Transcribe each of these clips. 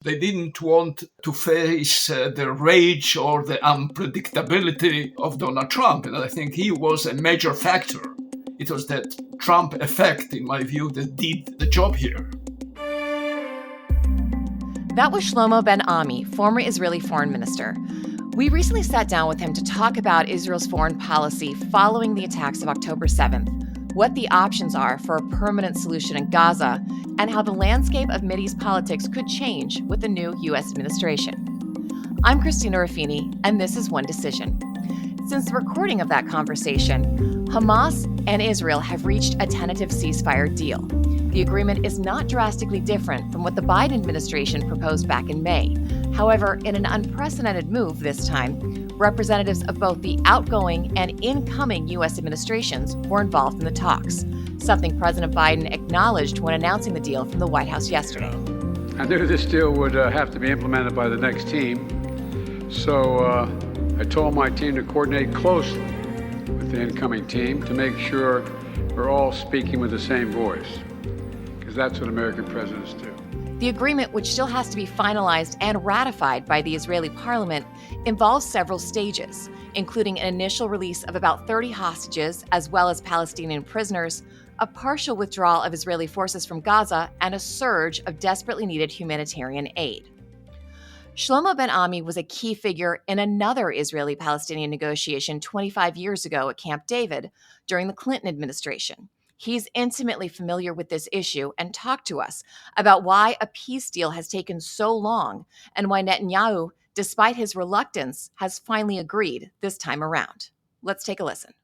They didn't want to face the rage or the unpredictability of Donald Trump. And I think he was a major factor. It was that Trump effect, in my view, that did the job here. That was Shlomo Ben Ami, former Israeli foreign minister. We recently sat down with him to talk about Israel's foreign policy following the attacks of October 7th, what the options are for a permanent solution in Gaza, and how the landscape of Mideast politics could change with the new U.S. administration. I'm Christina Ruffini, and this is One Decision. Since the recording of that conversation, Hamas and Israel have reached a tentative ceasefire deal. The agreement is not drastically different from what the Biden administration proposed back in May. However, in an unprecedented move this time, representatives of both the outgoing and incoming U.S. administrations were involved in the talks, something President Biden acknowledged when announcing the deal from the White House yesterday. I knew this deal would have to be implemented by the next team, so I told my team to coordinate closely with the incoming team to make sure we're all speaking with the same voice, because that's what American presidents do. The agreement, which still has to be finalized and ratified by the Israeli parliament, involves several stages, including an initial release of about 30 hostages, as well as Palestinian prisoners, a partial withdrawal of Israeli forces from Gaza, and a surge of desperately needed humanitarian aid. Shlomo Ben Ami was a key figure in another Israeli-Palestinian negotiation 25 years ago at Camp David during the Clinton administration. He's intimately familiar with this issue and talked to us about why a peace deal has taken so long and why Netanyahu, despite his reluctance, has finally agreed this time around. Let's take a listen.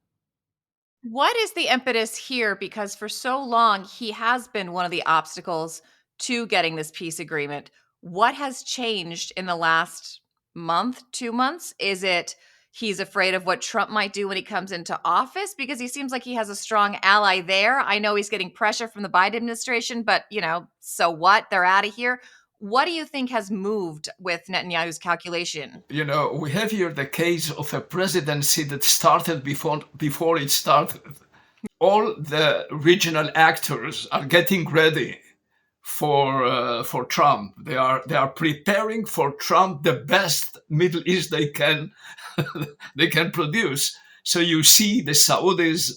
What is the impetus here? Because for so long, he has been one of the obstacles to getting this peace agreement. What has changed in the last month, 2 months? Is it he's afraid of what Trump might do when he comes into office? Because he seems like he has a strong ally there. I know he's getting pressure from the Biden administration, but, so what? They're out of here. What do you think has moved with Netanyahu's calculation? We have here the case of a presidency that started before it started. All the regional actors are getting ready for Trump. They are preparing for Trump the best Middle East they can produce. So you see the Saudis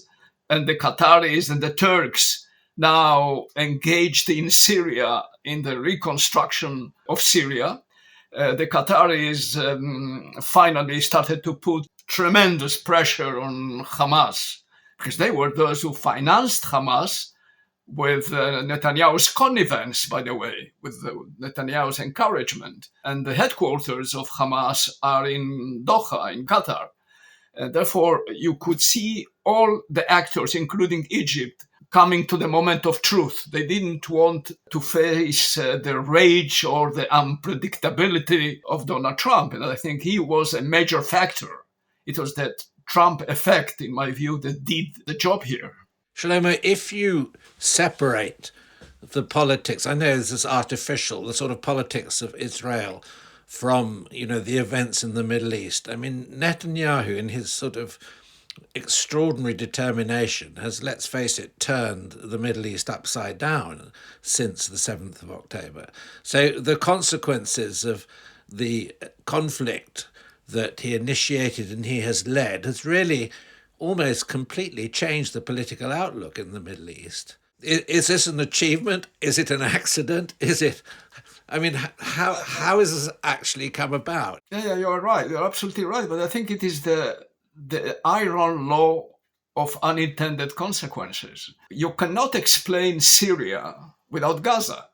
and the Qataris and the Turks now engaged in Syria, in the reconstruction of Syria. The Qataris finally started to put tremendous pressure on Hamas, because they were those who financed Hamas with Netanyahu's connivance, by the way, with Netanyahu's encouragement. And the headquarters of Hamas are in Doha, in Qatar. And therefore, you could see all the actors, including Egypt, coming to the moment of truth. They didn't want to face the rage or the unpredictability of Donald Trump. And I think he was a major factor. It was that Trump effect, in my view, that did the job here. Shlomo, if you separate the politics, I know this is artificial, the sort of politics of Israel from, the events in the Middle East. I mean, Netanyahu, in his sort of extraordinary determination, has, let's face it, turned the Middle East upside down since the 7th of October. So the consequences of the conflict that he initiated and he has led has really almost completely changed the political outlook in the Middle East. Is this an achievement? Is it an accident? How has this actually come about? Yeah, you're right. You're absolutely right. But I think it is the iron law of unintended consequences. You cannot explain Syria without Gaza.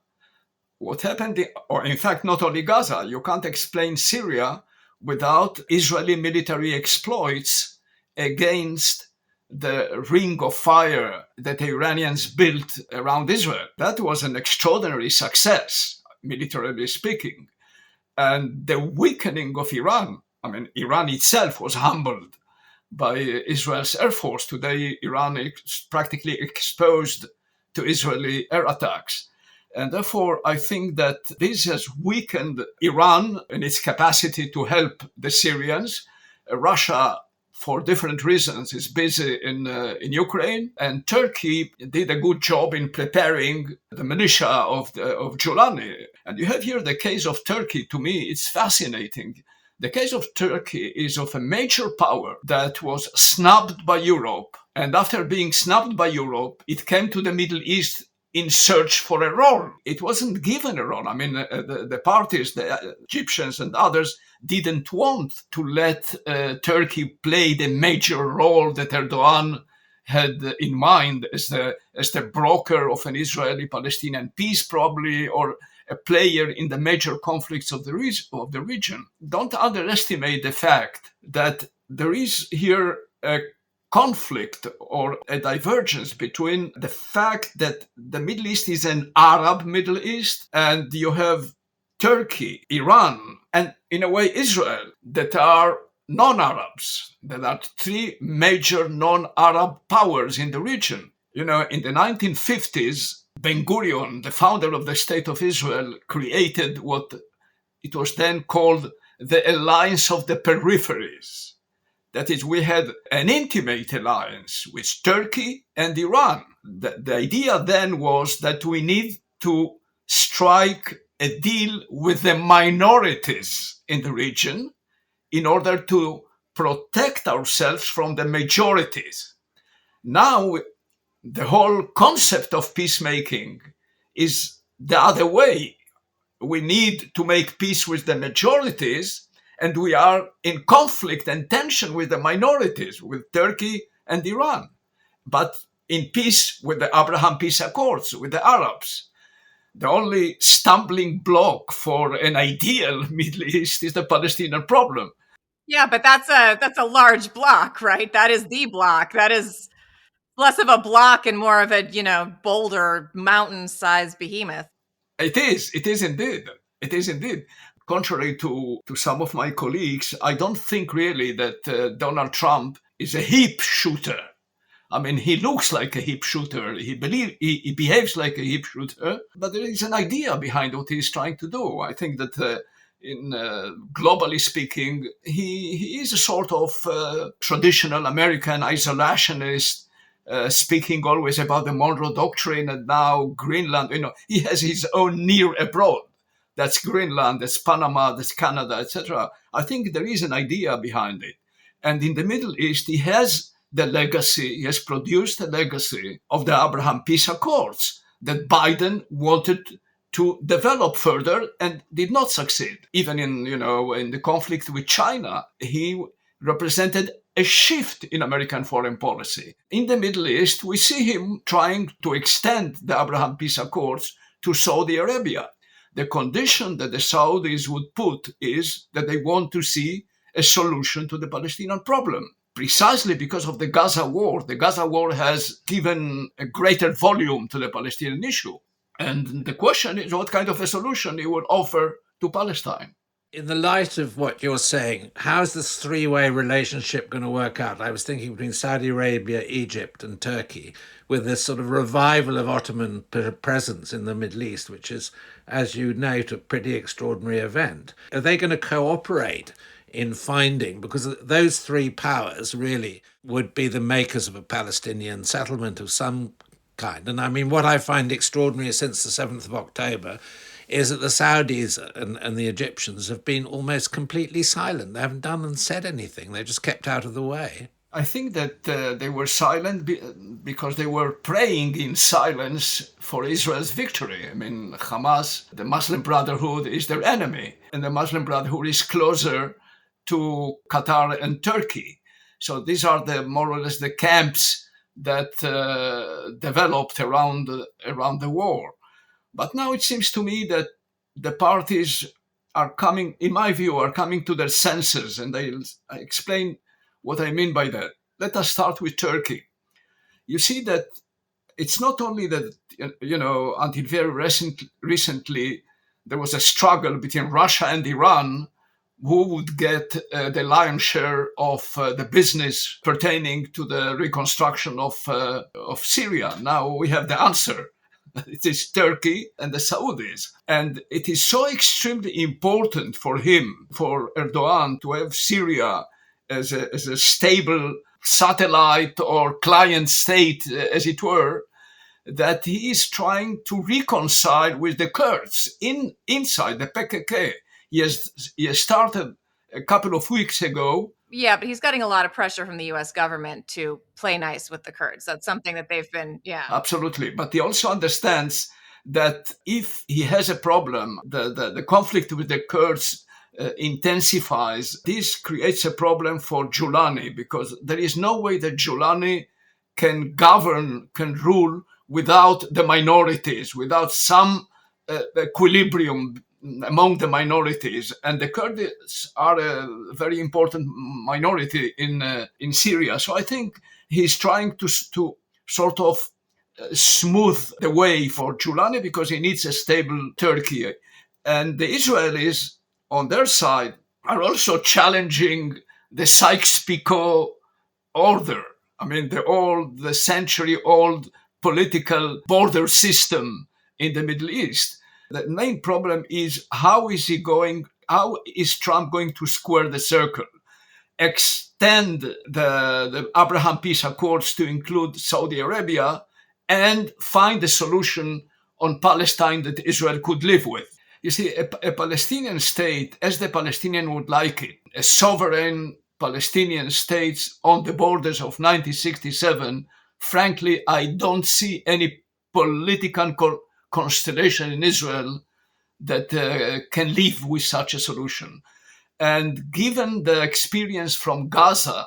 What happened, or in fact, not only Gaza, you can't explain Syria without Israeli military exploits against the ring of fire that the Iranians built around Israel. That was an extraordinary success, militarily speaking. And the weakening of Iran, Iran itself was humbled by Israel's air force. Today, Iran is practically exposed to Israeli air attacks. And therefore, I think that this has weakened Iran in its capacity to help the Syrians. Russia for different reasons, is busy in Ukraine, and Turkey did a good job in preparing the militia of Giuliani. And you have here the case of Turkey. To me, it's fascinating. The case of Turkey is of a major power that was snubbed by Europe. And after being snubbed by Europe, it came to the Middle East in search for a role. It wasn't given a role. I mean, the parties, the Egyptians and others, didn't want to let Turkey play the major role that Erdogan had in mind as the broker of an Israeli-Palestinian peace, probably, or a player in the major conflicts of the region. Don't underestimate the fact that there is here a conflict or a divergence between the fact that the Middle East is an Arab Middle East and you have Turkey, Iran, and in a way Israel that are non-Arabs. There are three major non-Arab powers in the region. You know, in the 1950s, Ben-Gurion, the founder of the State of Israel, created what it was then called the Alliance of the Peripheries. That is, we had an intimate alliance with Turkey and Iran. The idea then was that we need to strike a deal with the minorities in the region in order to protect ourselves from the majorities. Now, the whole concept of peacemaking is the other way. We need to make peace with the majorities, and we are in conflict and tension with the minorities, with Turkey and Iran, but in peace with the Abraham Peace Accords, with the Arabs. The only stumbling block for an ideal Middle East is the Palestinian problem. Yeah, but that's a large block, right? That is the block. That is less of a block and more of a, boulder, mountain-sized behemoth. It is indeed. Contrary to some of my colleagues, I don't think really that Donald Trump is a hip shooter. I mean, he looks like a hip shooter. He behaves like a hip shooter, but there is an idea behind what he's trying to do. I think that globally speaking, he is a sort of traditional American isolationist, speaking always about the Monroe Doctrine and now Greenland. He has his own near abroad. That's Greenland, that's Panama, that's Canada, etc. I think there is an idea behind it. And in the Middle East, he has produced a legacy of the Abraham Peace Accords that Biden wanted to develop further and did not succeed. Even in the conflict with China, he represented a shift in American foreign policy. In the Middle East, we see him trying to extend the Abraham Peace Accords to Saudi Arabia. The condition that the Saudis would put is that they want to see a solution to the Palestinian problem. Precisely because of the Gaza war. The Gaza war has given a greater volume to the Palestinian issue. And the question is what kind of a solution he would offer to Palestine. In the light of what you're saying, how's this three-way relationship going to work out? I was thinking between Saudi Arabia, Egypt, and Turkey, with this sort of revival of Ottoman presence in the Middle East, which is, as you note, a pretty extraordinary event. Are they going to cooperate in finding, because those three powers really would be the makers of a Palestinian settlement of some kind? And I mean, what I find extraordinary since the 7th of October is that the Saudis and the Egyptians have been almost completely silent. They haven't done and said anything. They've just kept out of the way. I think that they were silent because they were praying in silence for Israel's victory. I mean, Hamas, the Muslim Brotherhood, is their enemy, and the Muslim Brotherhood is closer to Qatar and Turkey. So these are more or less the camps that developed around the war. But now it seems to me that the parties are coming, in my view, to their senses, and I explain what I mean by that. Let us start with Turkey. You see that it's not only that, until very recently, there was a struggle between Russia and Iran who would get the lion's share of the business pertaining to the reconstruction of Syria. Now we have the answer. It is Turkey and the Saudis. And it is so extremely important for Erdogan, to have Syria as a stable satellite or client state, as it were, that he is trying to reconcile with the Kurds inside the PKK. He has started a couple of weeks ago. Yeah, but he's getting a lot of pressure from the US government to play nice with the Kurds. That's something that they've been, yeah. Absolutely. But he also understands that if he has a problem, the conflict with the Kurds intensifies. This creates a problem for Giuliani, because there is no way that Giuliani can govern, can rule without the minorities, without some equilibrium among the minorities. And the Kurds are a very important minority in Syria. So I think he's trying to sort of smooth the way for Giuliani, because he needs a stable Turkey. And the Israelis, on their side, are also challenging the Sykes-Picot order. I mean, the century-old political border system in the Middle East. The main problem is how is Trump going to square the circle? Extend the Abraham Peace Accords to include Saudi Arabia and find a solution on Palestine that Israel could live with. You see, a Palestinian state, as the Palestinian would like it, a sovereign Palestinian state on the borders of 1967, frankly, I don't see any political constellation in Israel that can live with such a solution. And given the experience from Gaza,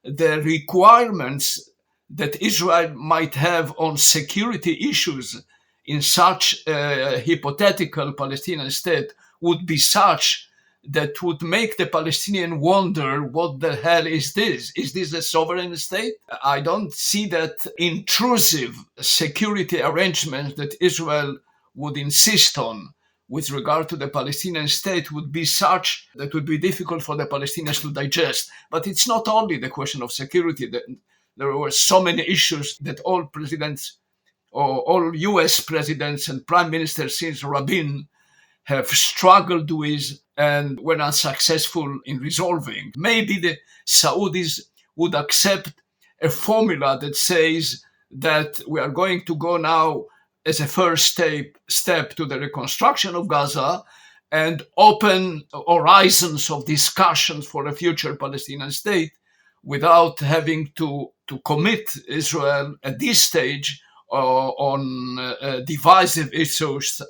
the requirements that Israel might have on security issues in such a hypothetical Palestinian state would be such that would make the Palestinian wonder, what the hell is this? Is this a sovereign state? I don't see that intrusive security arrangement that Israel would insist on with regard to the Palestinian state would be such that would be difficult for the Palestinians to digest. But it's not only the question of security. There were so many issues that all presidents, or all US presidents and prime ministers since Rabin have struggled with and were unsuccessful in resolving. Maybe the Saudis would accept a formula that says that we are going to go now as a first step to the reconstruction of Gaza and open horizons of discussions for a future Palestinian state without having to commit Israel at this stage on divisive issues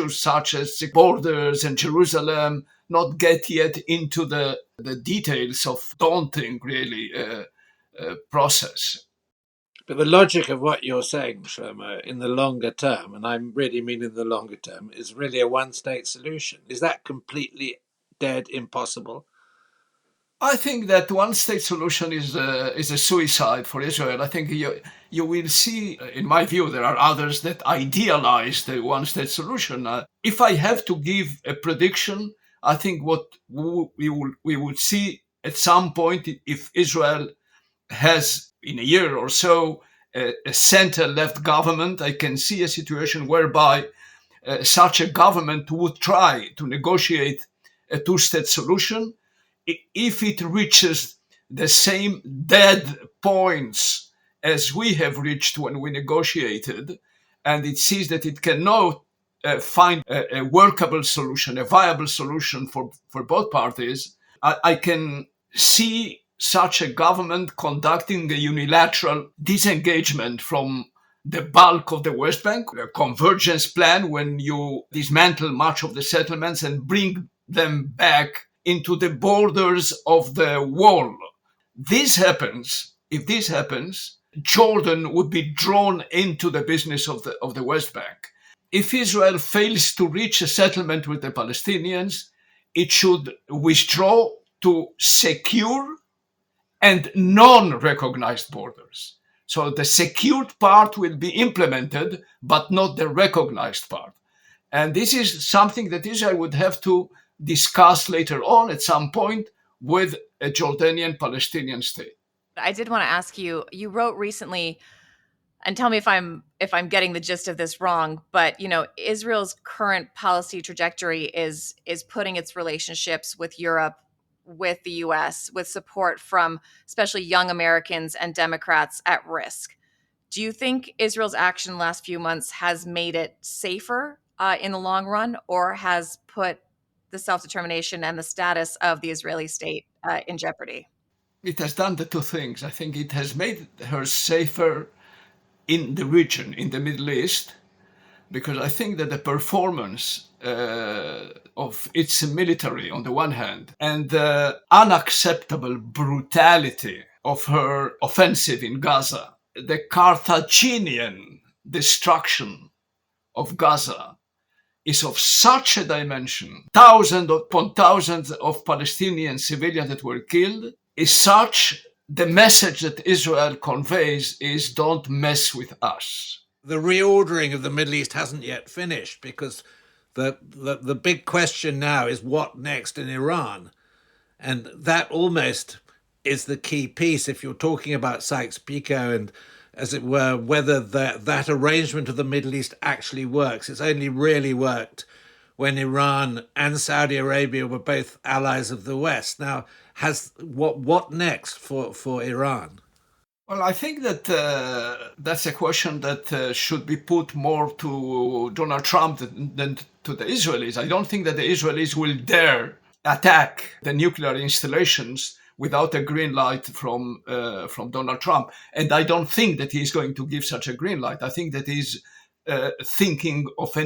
such as borders and Jerusalem, not get yet into the details of daunting, really, process. But the logic of what you're saying, Shlomo, in the longer term, and I'm really meaning the longer term, is really a one-state solution. Is that completely dead impossible? I think that one-state solution is a suicide for Israel. I think you will see, in my view, there are others that idealize the one-state solution. If I have to give a prediction, I think what we would see at some point, if Israel has, in a year or so, a center-left government, I can see a situation whereby such a government would try to negotiate a two-state solution. If it reaches the same dead points as we have reached when we negotiated, and it sees that it cannot find a workable solution, a viable solution for both parties, I can see such a government conducting a unilateral disengagement from the bulk of the West Bank, a convergence plan when you dismantle much of the settlements and bring them back into the borders of the wall. If this happens, Jordan would be drawn into the business of the West Bank. If Israel fails to reach a settlement with the Palestinians, it should withdraw to secure and non-recognized borders. So the secured part will be implemented, but not the recognized part. And this is something that Israel would have to discuss later on at some point with a Jordanian Palestinian state. I did want to ask you, you wrote recently, and tell me if I'm getting the gist of this wrong, but Israel's current policy trajectory is putting its relationships with Europe with the US, with support from especially young Americans and Democrats at risk. Do you think Israel's action last few months has made it safer in the long run, or has put the self-determination and the status of the Israeli state in jeopardy? It has done the two things. I think it has made her safer in the region, in the Middle East, because I think that the performance of its military on the one hand and the unacceptable brutality of her offensive in Gaza, the Carthaginian destruction of Gaza is of such a dimension, thousands upon thousands of Palestinian civilians that were killed, is such. The message that Israel conveys is don't mess with us. The reordering of the Middle East hasn't yet finished, because the big question now is what next in Iran. And that almost is the key piece if you're talking about Sykes-Picot and, as it were, whether that arrangement of the Middle East actually works. It's only really worked when Iran and Saudi Arabia were both allies of the West. Now, what next for Iran? Well, I think that that's a question that should be put more to Donald Trump than to the Israelis. I don't think that the Israelis will dare attack the nuclear installations without a green light from Donald Trump. And I don't think that he's going to give such a green light. I think that he's thinking of a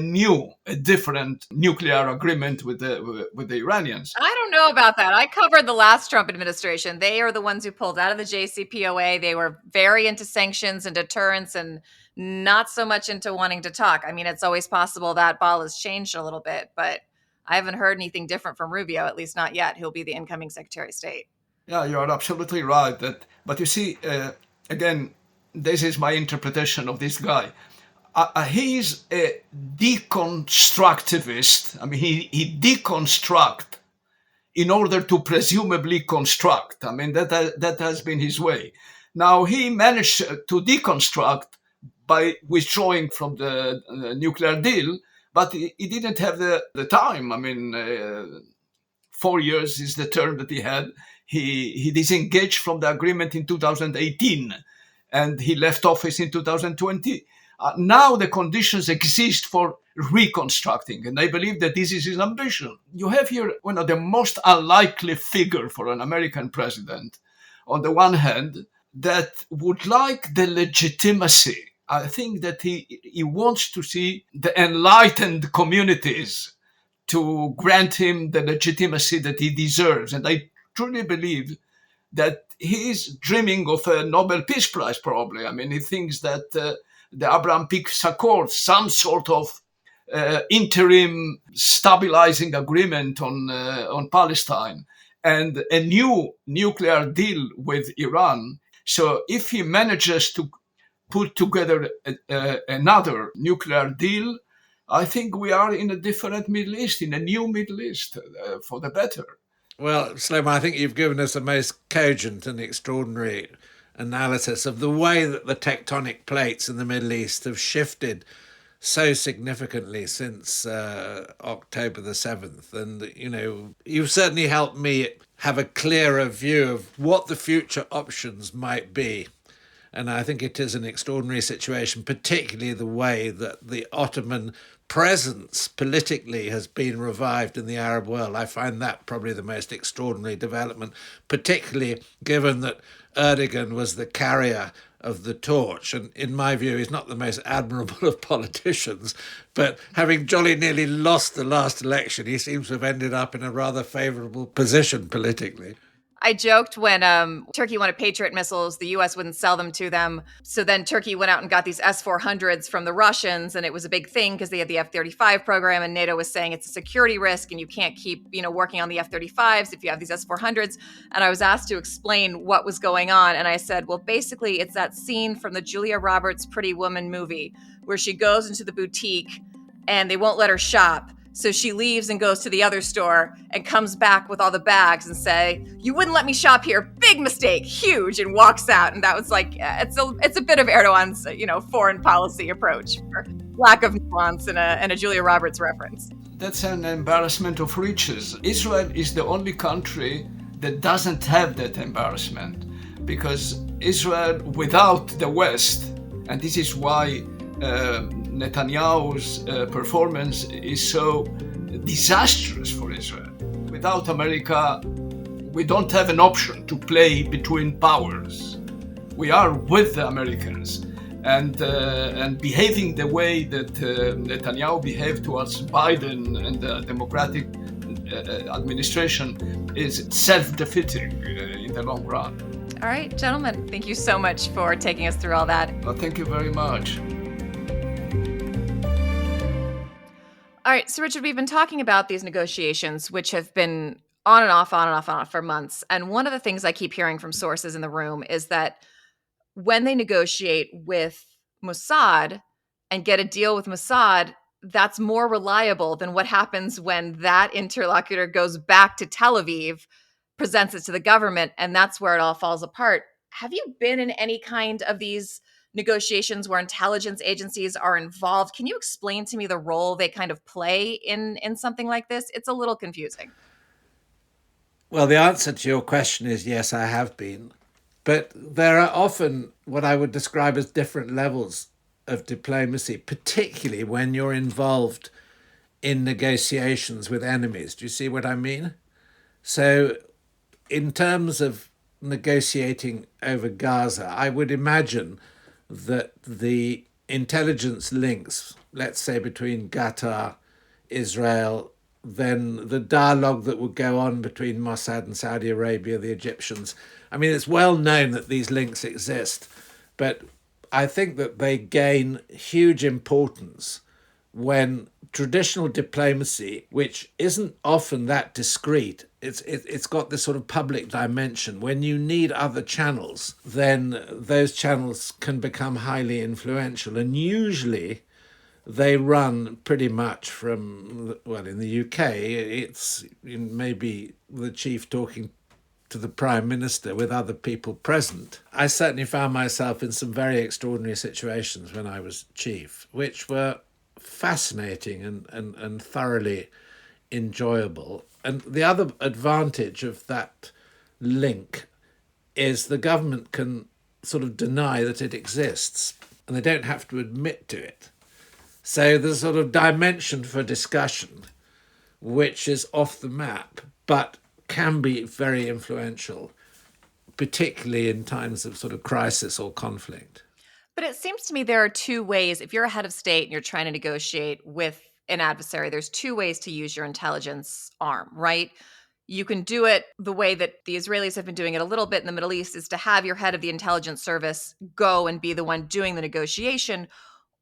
different nuclear agreement with the Iranians. I don't know about that. I covered the last Trump administration. They are the ones who pulled out of the JCPOA. They were very into sanctions and deterrence and not so much into wanting to talk. I mean, it's always possible that ball has changed a little bit, but I haven't heard anything different from Rubio, at least not yet, who'll be the incoming Secretary of State. Yeah, you are absolutely right. But you see, again, this is my interpretation of this guy. He's a deconstructivist. I mean, he deconstruct in order to presumably construct. I mean, that has been his way. Now, he managed to deconstruct by withdrawing from the nuclear deal, but he didn't have the time. I mean, 4 years is the term that he had. He disengaged from the agreement in 2018, and he left office in 2020. Now the conditions exist for reconstructing, and I believe that this is his ambition. You have here one of the most unlikely figure for an American president, on the one hand, that would like the legitimacy. I think that he wants to see the enlightened communities to grant him the legitimacy that he deserves. And I truly believe that he is dreaming of a Nobel Peace Prize, probably. I mean, he thinks that the Abraham Peace Accords, some sort of interim stabilizing agreement on Palestine, and a new nuclear deal with Iran. So if he manages to put together another nuclear deal, I think we are in a different Middle East, in a new Middle East, for the better. Well, Shlomo, I think you've given us a most cogent and extraordinary analysis of the way that the tectonic plates in the Middle East have shifted so significantly since October the 7th. And, you know, you've certainly helped me have a clearer view of what the future options might be. And I think it is an extraordinary situation, particularly the way that the Ottoman presence politically has been revived in the Arab world. I find that probably the most extraordinary development, particularly given that Erdogan was the carrier of the torch. And in my view, he's not the most admirable of politicians, but having jolly nearly lost the last election, he seems to have ended up in a rather favourable position politically. I joked when Turkey wanted Patriot missiles, the U.S. wouldn't sell them to them. So then Turkey went out and got these S-400s from the Russians, and it was a big thing because they had the F-35 program, and NATO was saying it's a security risk, and you can't keep, working on the F-35s if you have these S-400s. And I was asked to explain what was going on, and I said, well, basically, it's that scene from the Julia Roberts Pretty Woman movie where she goes into the boutique, and they won't let her shop. So she leaves and goes to the other store and comes back with all the bags and say, you wouldn't let me shop here. Big mistake, huge, and walks out. And that was like, it's a bit of Erdogan's, foreign policy approach for lack of nuance and a Julia Roberts reference. That's an embarrassment of riches. Israel is the only country that doesn't have that embarrassment, because Israel without the West, and this is why Netanyahu's performance is so disastrous for Israel. Without America, we don't have an option to play between powers. We are with the Americans, and behaving the way that Netanyahu behaved towards Biden and the Democratic administration is self-defeating in the long run. All right, gentlemen, thank you so much for taking us through all that. Well, thank you very much. All right, so Richard, we've been talking about these negotiations, which have been on and off for months. And one of the things I keep hearing from sources in the room is that when they negotiate with Mossad and get a deal with Mossad, that's more reliable than what happens when that interlocutor goes back to Tel Aviv, presents it to the government, and that's where it all falls apart. Have you been in any kind of these negotiations where intelligence agencies are involved? Can you explain to me the role they kind of play in something like this? It's a little confusing. Well, the answer to your question is yes, I have been. But there are often what I would describe as different levels of diplomacy, particularly when you're involved in negotiations with enemies. Do you see what I mean? So in terms of negotiating over Gaza, I would imagine that the intelligence links, let's say between Qatar, Israel, then the dialogue that would go on between Mossad and Saudi Arabia, the Egyptians. I mean, it's well known that these links exist, but I think that they gain huge importance when traditional diplomacy, which isn't often that discreet, it's got this sort of public dimension. When you need other channels, then those channels can become highly influential. And usually they run pretty much from, well, in the UK, it's maybe the chief talking to the Prime Minister with other people present. I certainly found myself in some very extraordinary situations when I was chief, which were fascinating and thoroughly enjoyable. And the other advantage of that link is the government can sort of deny that it exists, and they don't have to admit to it. So there's a sort of dimension for discussion which is off the map, but can be very influential, particularly in times of sort of crisis or conflict. But it seems to me there are two ways. If you're a head of state and you're trying to negotiate with an adversary, there's two ways to use your intelligence arm, right? You can do it the way that the Israelis have been doing it a little bit in the Middle East, is to have your head of the intelligence service go and be the one doing the negotiation.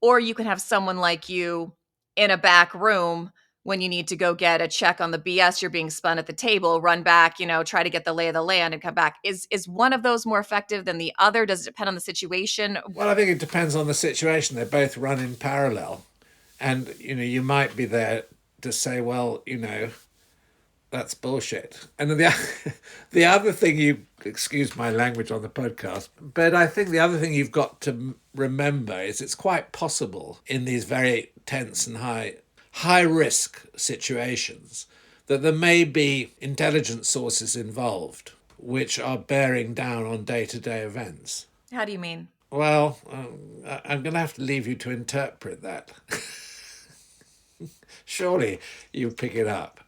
Or you can have someone like you in a back room when you need to go get a check on the BS you're being spun at the table, run back, try to get the lay of the land and come back. Is one of those more effective than the other? Does it depend on the situation? Well, I think it depends on the situation. They both run in parallel. And, you might be there to say, well, that's bullshit. And the other thing excuse my language on the podcast, but I think the other thing you've got to remember is it's quite possible in these very tense and high risk situations that there may be intelligence sources involved which are bearing down on day-to-day events. How do you mean? Well, I'm going to have to leave you to interpret that. Surely you pick it up.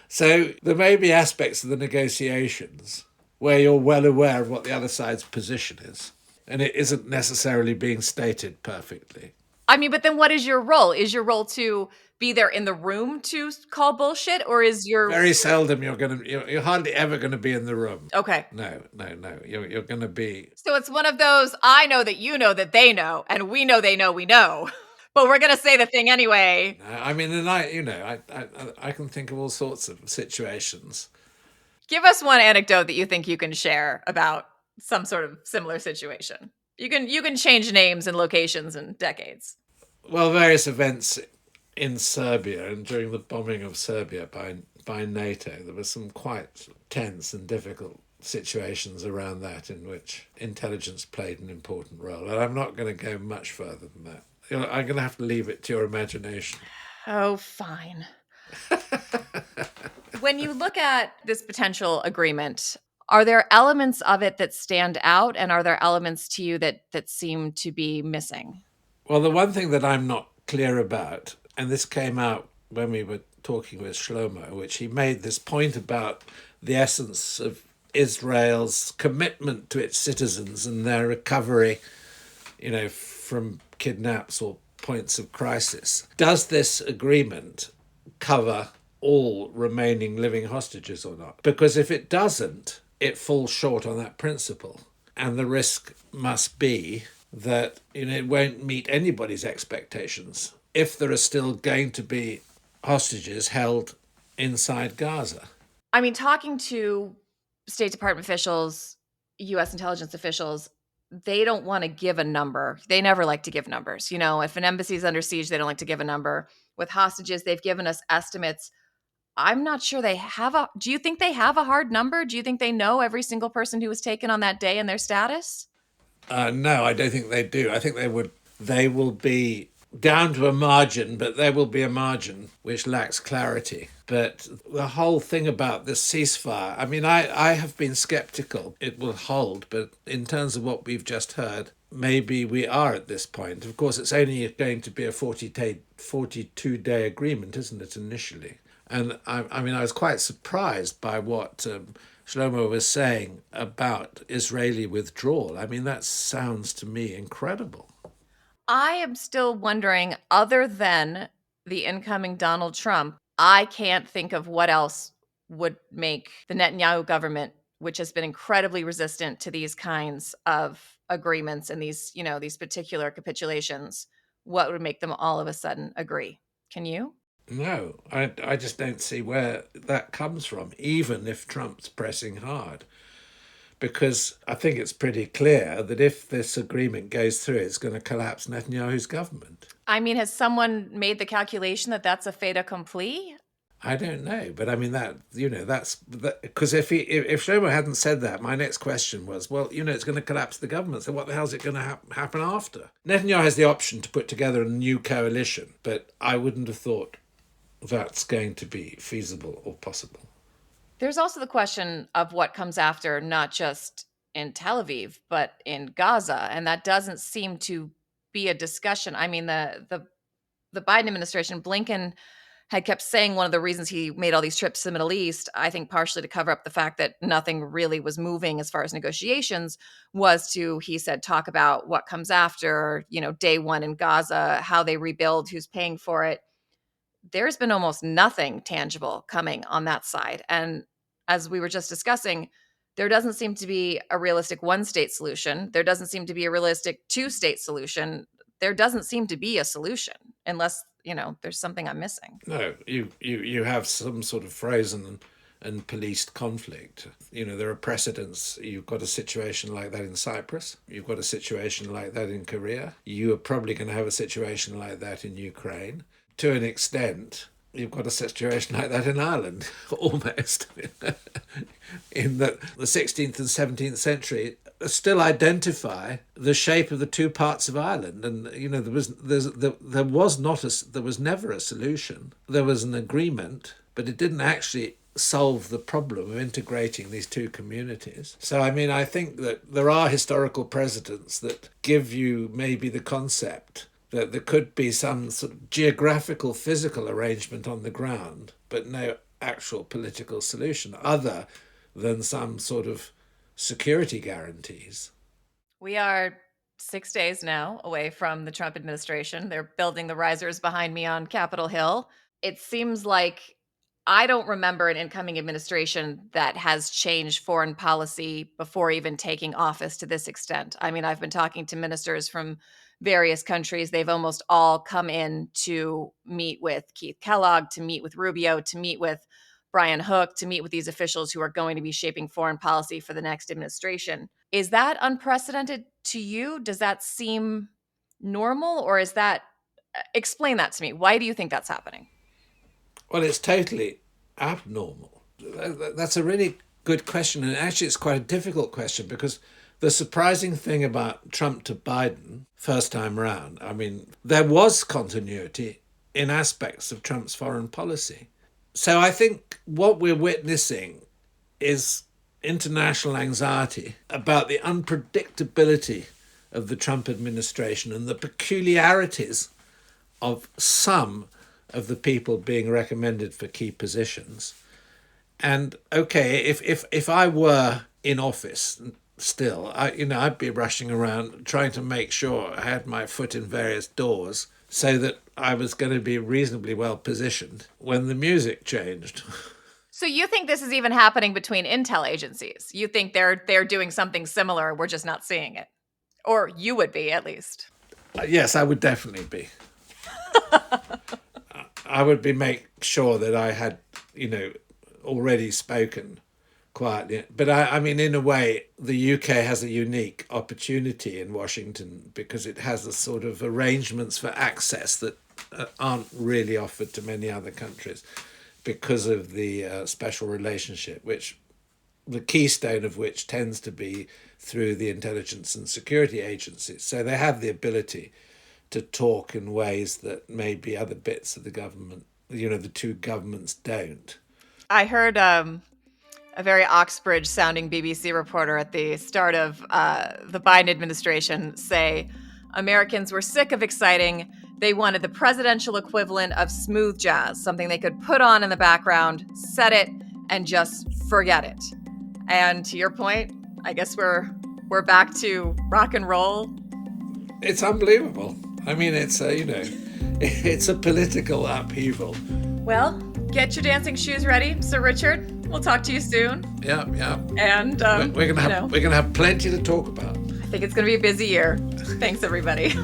So there may be aspects of the negotiations where you're well aware of what the other side's position is, and it isn't necessarily being stated perfectly. I mean, but then what is your role? Is your role to be there in the room to call bullshit, or is your... Very seldom you're hardly ever going to be in the room. Okay. No. You're going to be... So it's one of those, I know that you know that they know, and we know they know we know. But we're going to say the thing anyway. I mean, and I can think of all sorts of situations. Give us one anecdote that you think you can share about some sort of similar situation. You can change names and locations and decades. Well, various events in Serbia and during the bombing of Serbia by NATO, there were some quite tense and difficult situations around that in which intelligence played an important role. And I'm not going to go much further than that. I'm going to have to leave it to your imagination. Oh, fine. When you look at this potential agreement, are there elements of it that stand out, and are there elements to you that seem to be missing? Well, the one thing that I'm not clear about, and this came out when we were talking with Shlomo, which he made this point about the essence of Israel's commitment to its citizens and their recovery, from kidnaps or points of crisis. Does this agreement cover all remaining living hostages or not? Because if it doesn't, it falls short on that principle. And the risk must be that it won't meet anybody's expectations if there are still going to be hostages held inside Gaza. I mean, talking to State Department officials, U.S. intelligence officials, they don't want to give a number. They never like to give numbers. If an embassy is under siege, they don't like to give a number. With hostages, they've given us estimates. I'm not sure they have do you think they have a hard number? Do you think they know every single person who was taken on that day and their status? No, I don't think they do. I think they will be down to a margin, but there will be a margin which lacks clarity. But the whole thing about this ceasefire, I have been skeptical it will hold, but in terms of what we've just heard, maybe we are at this point. Of course, it's only going to be a 42-day agreement, isn't it, initially? And I was quite surprised by what Shlomo was saying about Israeli withdrawal. That sounds to me incredible. I am still wondering, other than the incoming Donald Trump, I can't think of what else would make the Netanyahu government, which has been incredibly resistant to these kinds of agreements and these particular capitulations, what would make them all of a sudden agree? Can you? No, I just don't see where that comes from, even if Trump's pressing hard. Because I think it's pretty clear that if this agreement goes through, it's going to collapse Netanyahu's government. Has someone made the calculation that that's a fait accompli? I don't know, but that's because if Shlomo hadn't said that, my next question was, well, it's going to collapse the government. So what the hell is it going to happen after? Netanyahu has the option to put together a new coalition, but I wouldn't have thought that's going to be feasible or possible. There's also the question of what comes after, not just in Tel Aviv, but in Gaza. And that doesn't seem to be a discussion. The Biden administration, Blinken had kept saying one of the reasons he made all these trips to the Middle East, I think partially to cover up the fact that nothing really was moving as far as negotiations, was to, he said, talk about what comes after, day one in Gaza, how they rebuild, who's paying for it. There's been almost nothing tangible coming on that side. And as we were just discussing, there doesn't seem to be a realistic one-state solution. There doesn't seem to be a realistic two-state solution. There doesn't seem to be a solution unless, there's something I'm missing. No, you have some sort of frozen and policed conflict. There are precedents. You've got a situation like that in Cyprus. You've got a situation like that in Korea. You are probably going to have a situation like that in Ukraine. To an extent, you've got a situation like that in Ireland, almost. In that the 16th and 17th century still identify the shape of the two parts of Ireland, and there was never a solution. There was an agreement, but it didn't actually solve the problem of integrating these two communities. So I think that there are historical precedents that give you maybe the concept that there could be some sort of geographical, physical arrangement on the ground, but no actual political solution other than some sort of security guarantees. We are 6 days now away from the Trump administration. They're building the risers behind me on Capitol Hill. It seems like I don't remember an incoming administration that has changed foreign policy before even taking office to this extent. I've been talking to ministers from various countries. They've almost all come in to meet with Keith Kellogg, to meet with Rubio, to meet with Brian Hook, to meet with these officials who are going to be shaping foreign policy for the next administration. Is that unprecedented to you? Does that seem normal, or is that, explain that to me. Why do you think that's happening? Well, it's totally abnormal. That's a really good question. And actually, it's quite a difficult question because the surprising thing about Trump to Biden, first time round, there was continuity in aspects of Trump's foreign policy. So I think what we're witnessing is international anxiety about the unpredictability of the Trump administration and the peculiarities of some of the people being recommended for key positions. And okay, if I were in office still, I'd be rushing around trying to make sure I had my foot in various doors so that I was going to be reasonably well positioned when the music changed. So you think this is even happening between intel agencies? You think they're doing something similar, we're just not seeing it? Or you would be, at least. Yes, I would definitely be. I would make sure that I had, already spoken quietly. But I mean, in a way, the UK has a unique opportunity in Washington because it has a sort of arrangements for access that aren't really offered to many other countries because of the special relationship, which the keystone of which tends to be through the intelligence and security agencies. So they have the ability to talk in ways that maybe other bits of the government, the two governments don't. I heard a very Oxbridge-sounding BBC reporter at the start of the Biden administration say Americans were sick of exciting. They wanted the presidential equivalent of smooth jazz, something they could put on in the background, set it, and just forget it. And to your point, I guess we're back to rock and roll. It's unbelievable. I mean, it's a political upheaval. Well, get your dancing shoes ready, Sir Richard. We'll talk to you soon. Yeah. And we're gonna have plenty to talk about. I think it's gonna be a busy year. Thanks, everybody.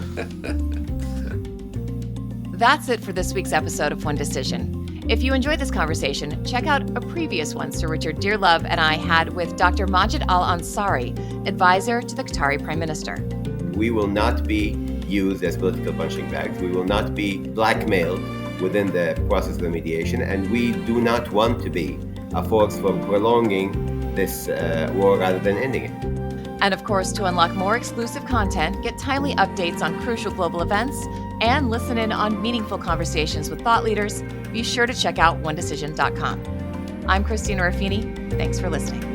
That's it for this week's episode of One Decision. If you enjoyed this conversation, check out a previous one Sir Richard Dearlove and I had with Dr. Majid Al-Ansari, advisor to the Qatari Prime Minister. We will not be used as political punching bags. We will not be blackmailed within the process of the mediation, and we do not want to be a force for prolonging this war rather than ending it. And of course, to unlock more exclusive content, get timely updates on crucial global events, and listen in on meaningful conversations with thought leaders, be sure to check out onedecision.com. I'm Christina Ruffini. Thanks for listening.